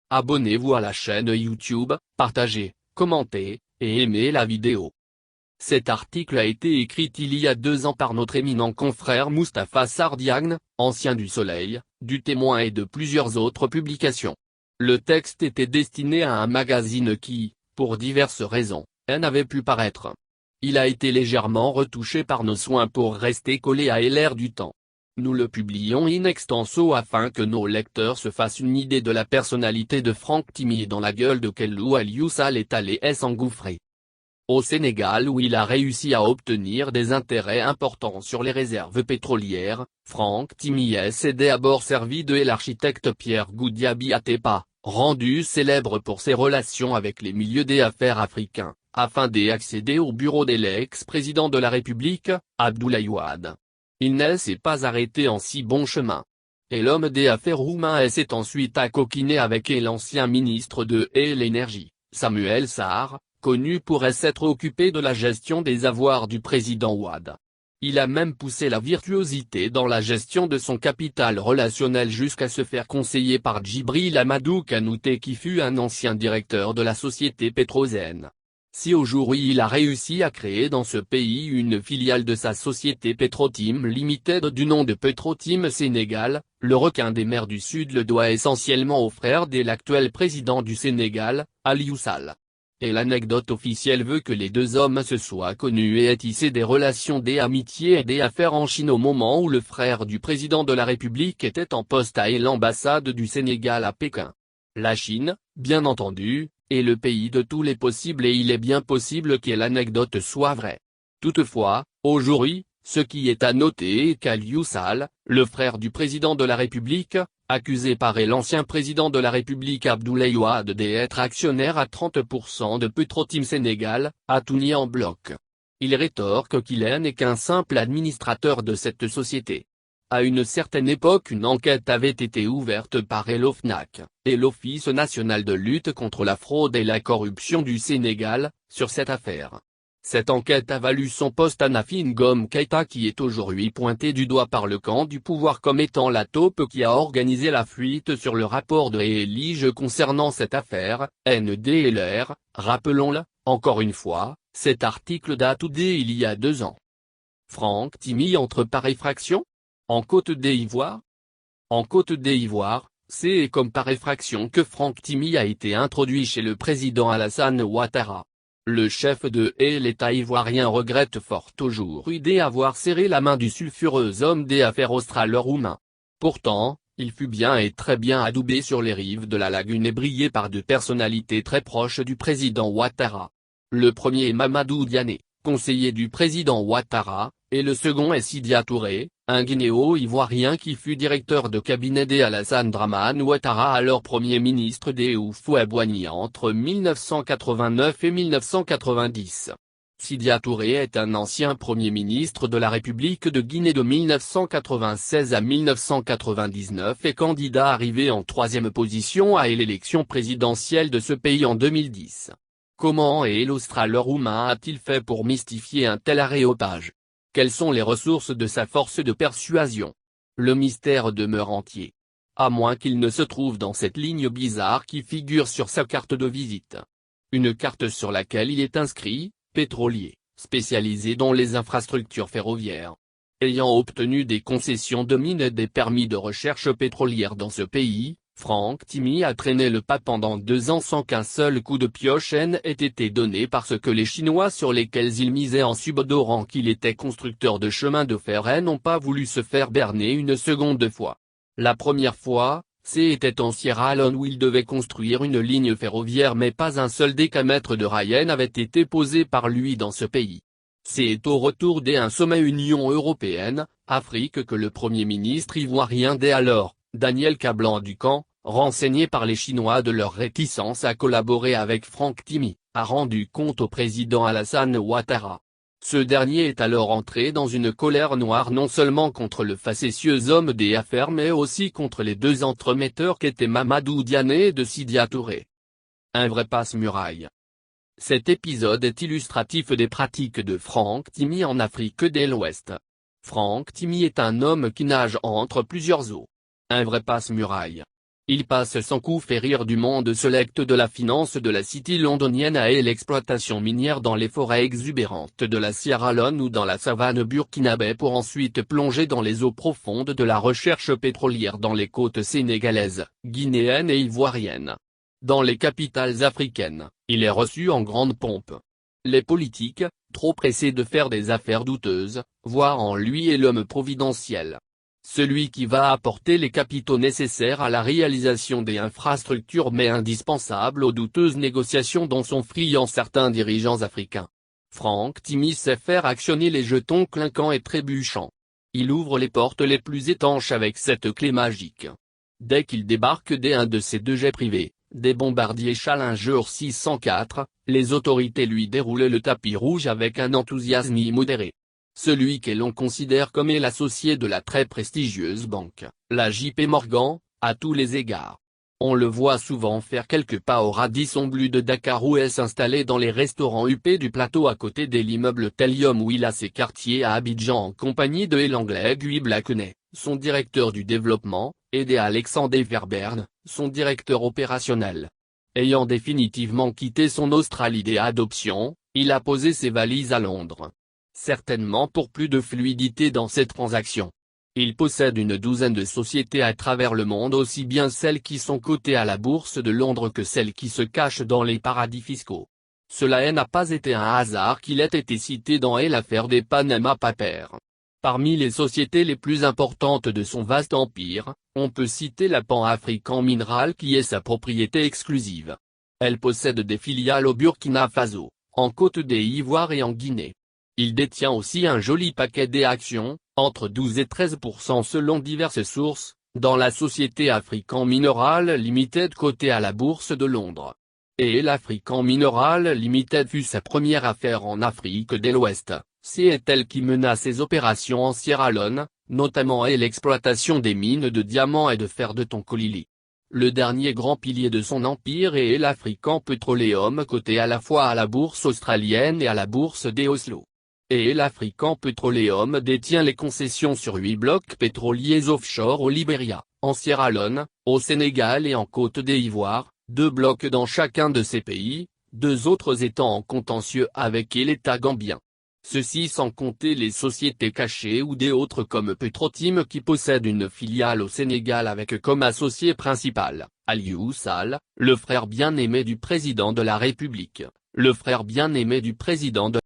Abonnez-vous à la chaîne YouTube, partagez, commentez, et aimez la vidéo. Cet article a été écrit il y a 2 ans par notre éminent confrère Moustapha Sardiane, ancien du Soleil, du Témoin et de plusieurs autres publications. Le texte était destiné à un magazine qui, pour diverses raisons, n'avait pu paraître. Il a été légèrement retouché par nos soins pour rester collé à l'air du temps. Nous le publions in extenso afin que nos lecteurs se fassent une idée de la personnalité de Franck Timis et dans la gueule de quel loup Aliou Sall est allé s'engouffrer. Au Sénégal où il a réussi à obtenir des intérêts importants sur les réserves pétrolières, Franck Timis s'est d'abord servi de l'architecte Pierre Goudiaby Atepa, rendu célèbre pour ses relations avec les milieux des affaires africains, afin d'accéder au bureau de l'ex-président de la République, Abdoulaye Wade. Il ne s'est pas arrêté en si bon chemin. Et l'homme des affaires roumain s'est ensuite accoquiné avec l'ancien ministre de l'Énergie, Samuel Sarr, connu pour s'être occupé de la gestion des avoirs du président Wade. Il a même poussé la virtuosité dans la gestion de son capital relationnel jusqu'à se faire conseiller par Djibril Amadou Kanouté qui fut un ancien directeur de la société Petrosen. Si aujourd'hui il a réussi à créer dans ce pays une filiale de sa société Petrotim Limited du nom de Petrotim Sénégal, le requin des mers du Sud le doit essentiellement au frère de l'actuel président du Sénégal, Aliou Sall. Et l'anecdote officielle veut que les deux hommes se soient connus et aient tissé des relations d'amitié et d'affaires en Chine au moment où le frère du président de la République était en poste à l'ambassade du Sénégal à Pékin. La Chine, bien entendu, est le pays de tous les possibles et il est bien possible que l'anecdote soit vraie. Toutefois, aujourd'hui, ce qui est à noter est qu'Aliou Sall, le frère du président de la République, accusé par l'ancien président de la République Abdoulaye Wade d'être actionnaire à 30% de Petrotim Sénégal, a tout nié en bloc. Il rétorque qu'il n'est qu'un simple administrateur de cette société. À une certaine époque une enquête avait été ouverte par l'OFNAC, et l'Office national de lutte contre la fraude et la corruption du Sénégal, sur cette affaire. Cette enquête a valu son poste à Nafi Ngom Keïta qui est aujourd'hui pointé du doigt par le camp du pouvoir comme étant la taupe qui a organisé la fuite sur le rapport de Elige concernant cette affaire, NDLR, rappelons-le, encore une fois, cet article date d'il y a 2 ans. Franck Timis entre par effraction ? En Côte d'Ivoire ? En Côte d'Ivoire, c'est comme par effraction que Franck Timis a été introduit chez le président Alassane Ouattara. Le chef de l'État ivoirien regrette fort aujourd'hui d'avoir serré la main du sulfureux homme des affaires australo-roumain. Pourtant, il fut bien et très bien adoubé sur les rives de la lagune et brillé par 2 personnalités très proches du président Ouattara. Le premier est Mamadou Diané, conseiller du président Ouattara, et le second est Sidia Touré, un Guinéo-Ivoirien qui fut directeur de cabinet d'Alassane Dramane Ouattara alors Premier ministre des Houphouët-Boigny entre 1989 et 1990. Sidia Touré est un ancien Premier ministre de la République de Guinée de 1996 à 1999 et candidat arrivé en 3e position à l'élection présidentielle de ce pays en 2010. Comment l'Australo-Roumain a-t-il fait pour mystifier un tel aréopage ? Quelles sont les ressources de sa force de persuasion? Le mystère demeure entier. À moins qu'il ne se trouve dans cette ligne bizarre qui figure sur sa carte de visite. Une carte sur laquelle il est inscrit, pétrolier, spécialisé dans les infrastructures ferroviaires. Ayant obtenu des concessions de mines et des permis de recherche pétrolière dans ce pays, Franck Timis a traîné le pas pendant 2 ans sans qu'un seul coup de pioche ait été donné parce que les Chinois sur lesquels il misait en subodorant qu'il était constructeur de chemin de fer n'ont pas voulu se faire berner une seconde fois. La première fois, c'était en Sierra Leone où il devait construire une ligne ferroviaire mais pas un seul décamètre de rail n'avait été posé par lui dans ce pays. C'est au retour d'un sommet Union européenne, Afrique que le Premier ministre ivoirien d'alors, Daniel Kablan-Ducan, renseigné par les Chinois de leur réticence à collaborer avec Franck Timis, a rendu compte au président Alassane Ouattara. Ce dernier est alors entré dans une colère noire non seulement contre le facétieux homme des affaires mais aussi contre les 2 entremetteurs qu'étaient Mamadou Diané et de Sidia Touré. Un vrai passe-muraille. Cet épisode est illustratif des pratiques de Franck Timis en Afrique de l'Ouest. Franck Timis est un homme qui nage entre plusieurs eaux. Un vrai passe-muraille. Il passe sans coup férir du monde select de la finance de la city londonienne à l'exploitation minière dans les forêts exubérantes de la Sierra Leone ou dans la savane burkinabé pour ensuite plonger dans les eaux profondes de la recherche pétrolière dans les côtes sénégalaises, guinéennes et ivoiriennes. Dans les capitales africaines, il est reçu en grande pompe. Les politiques, trop pressés de faire des affaires douteuses, voient en lui l'homme providentiel. Celui qui va apporter les capitaux nécessaires à la réalisation des infrastructures mais indispensables aux douteuses négociations dont sont friands certains dirigeants africains. Franck Timis sait faire actionner les jetons clinquants et trébuchants. Il ouvre les portes les plus étanches avec cette clé magique. Dès qu'il débarque un de ses deux jets privés, des bombardiers Challenger 604, les autorités lui déroulent le tapis rouge avec un enthousiasme immodéré. Celui que l'on considère comme l'associé de la très prestigieuse banque, la JP Morgan, à tous les égards. On le voit souvent faire quelques pas au Radisson Blu de Dakar ou s'installer dans les restaurants huppés du plateau à côté de l'immeuble Telium où il a ses quartiers à Abidjan en compagnie de l'anglais Guy Blackney, son directeur du développement, et d'Alexandre Verberne, son directeur opérationnel. Ayant définitivement quitté son Australie d'adoption, il a posé ses valises à Londres. Certainement pour plus de fluidité dans ces transactions. Il possède une douzaine de sociétés à travers le monde, aussi bien celles qui sont cotées à la bourse de Londres que celles qui se cachent dans les paradis fiscaux. Cela n'a pas été un hasard qu'il ait été cité dans l'affaire des Panama Papers. Parmi les sociétés les plus importantes de son vaste empire, on peut citer la Pan African Mineral qui est sa propriété exclusive. Elle possède des filiales au Burkina Faso, en Côte d'Ivoire et en Guinée. Il détient aussi un joli paquet d'actions, entre 12 et 13% selon diverses sources, dans la société African Mineral Limited cotée à la bourse de Londres. Et l'African Mineral Limited fut sa première affaire en Afrique de l'Ouest, c'est elle qui mena ses opérations en Sierra Leone, notamment l'exploitation des mines de diamants et de fer de Tonkolili. Le dernier grand pilier de son empire est l'African Petroleum coté à la fois à la bourse australienne et à la bourse d'Oslo. Et l'African Petroleum détient les concessions sur 8 blocs pétroliers offshore au Libéria, en Sierra Leone, au Sénégal et en Côte d'Ivoire, 2 blocs dans chacun de ces pays, 2 autres étant en contentieux avec l'État gambien. Ceci sans compter les sociétés cachées ou des autres comme Petrotim qui possède une filiale au Sénégal avec comme associé principal, Aliou Sall, le frère bien-aimé du président de la République, le frère bien-aimé du président de